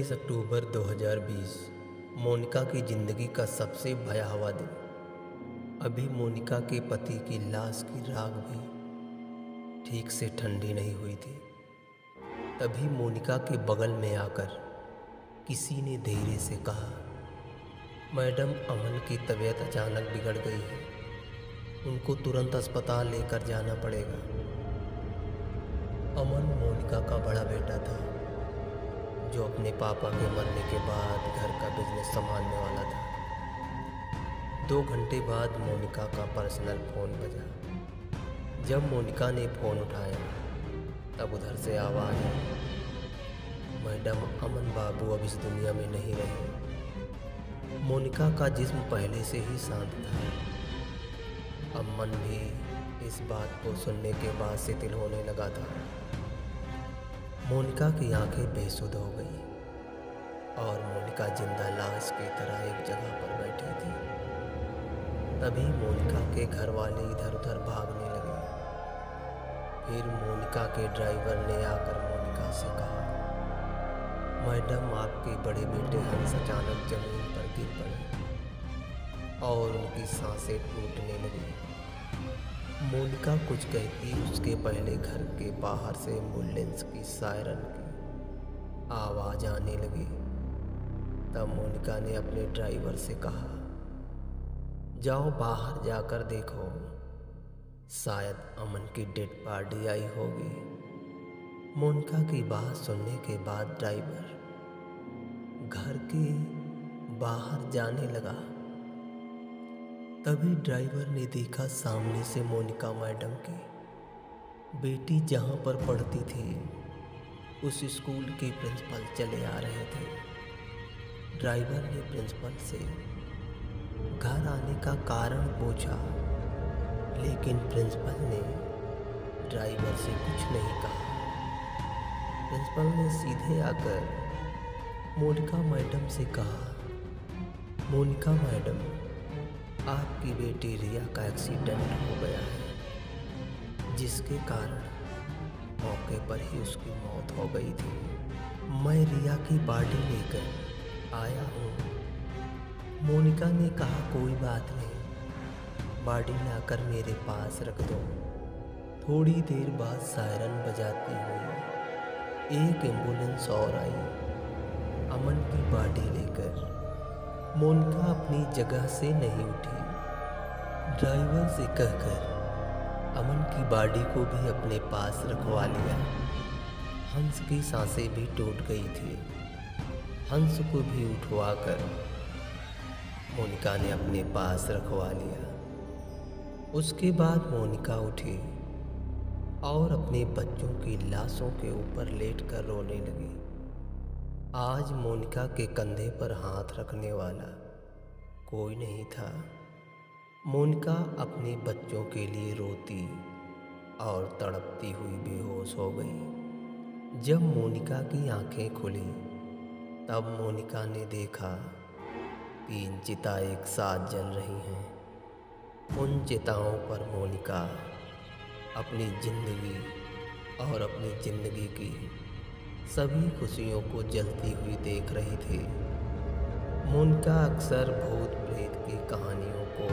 26 अक्टूबर 2020 मोनिका की ज़िंदगी का सबसे भयावह दिन। अभी मोनिका के पति की लाश की राख भी ठीक से ठंडी नहीं हुई थी। तभी मोनिका के बगल में आकर किसी ने धीरे से कहा, मैडम अमन की तबीयत अचानक बिगड़ गई है, उनको तुरंत अस्पताल लेकर जाना पड़ेगा। अमन मोनिका का बड़ा बेटा था जो अपने पापा के मरने के बाद घर का बिजनेस संभालने वाला था। 2 घंटे बाद मोनिका का पर्सनल फ़ोन बजा। जब मोनिका ने फ़ोन उठाया तब उधर से आवाज़ आई, मैडम अमन बाबू अब इस दुनिया में नहीं रहे। मोनिका का जिस्म पहले से ही शांत था। अमन भी इस बात को सुनने के बाद शिथिल होने लगा था। मोनिका की आंखें बेसुध हो गई और मोनिका जिंदा लाश की तरह एक जगह पर बैठी थी। तभी मोनिका के घर वाले इधर उधर भागने लगे। फिर मोनिका के ड्राइवर ने आकर मोनिका से कहा, मैडम आपके बड़े बेटे हंस अचानक जमीन पर गिर पड़े और उनकी सांसें टूटने लगी। मोनिका कुछ कहती उसके पहले घर के बाहर से एम्बुलेंस की सायरन की आवाज़ आने लगी। तब मोनिका ने अपने ड्राइवर से कहा, जाओ बाहर जाकर देखो, शायद अमन की डेड बॉडी आई होगी। मोनिका की बात सुनने के बाद ड्राइवर घर के बाहर जाने लगा। तभी ड्राइवर ने देखा सामने से मोनिका मैडम की बेटी जहाँ पर पढ़ती थी उस स्कूल के प्रिंसिपल चले आ रहे थे। ड्राइवर ने प्रिंसिपल से घर आने का कारण पूछा, लेकिन प्रिंसिपल ने ड्राइवर से कुछ नहीं कहा। प्रिंसिपल ने सीधे आकर मोनिका मैडम से कहा, मोनिका मैडम आपकी बेटी रिया का एक्सीडेंट हो गया है, जिसके कारण मौके पर ही उसकी मौत हो गई थी। मैं रिया की बॉडी लेकर आया हूँ। मोनिका ने कहा, कोई बात नहीं, बॉडी लाकर मेरे पास रख दो। थोड़ी देर बाद सायरन बजाती हुई एक एम्बुलेंस और आई। अमन की बॉडी लेकर मोनिका अपनी जगह से नहीं उठी। ड्राइवर से कहकर अमन की बॉडी को भी अपने पास रखवा लिया। हंस की सांसें भी टूट गई थी। हंस को भी उठवाकर मोनिका ने अपने पास रखवा लिया। उसके बाद मोनिका उठी और अपने बच्चों की लाशों के ऊपर लेटकर रोने लगी। आज मोनिका के कंधे पर हाथ रखने वाला कोई नहीं था। मोनिका अपने बच्चों के लिए रोती और तड़पती हुई बेहोश हो गई। जब मोनिका की आंखें खुली तब मोनिका ने देखा 3 चिता एक साथ जल रही हैं। उन चिताओं पर मोनिका अपनी ज़िंदगी और अपनी ज़िंदगी की सभी खुशियों को जलती हुई देख रही थी। मोनिका अक्सर भूत प्रेत की कहानियों को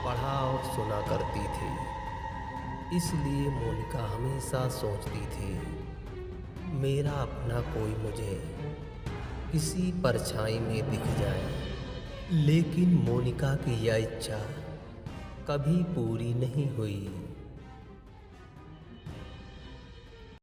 पढ़ा और सुना करती थी। इसलिए मोनिका हमेशा सोचती थी, मेरा अपना कोई मुझे किसी परछाई में दिख जाए। लेकिन मोनिका की यह इच्छा कभी पूरी नहीं हुई।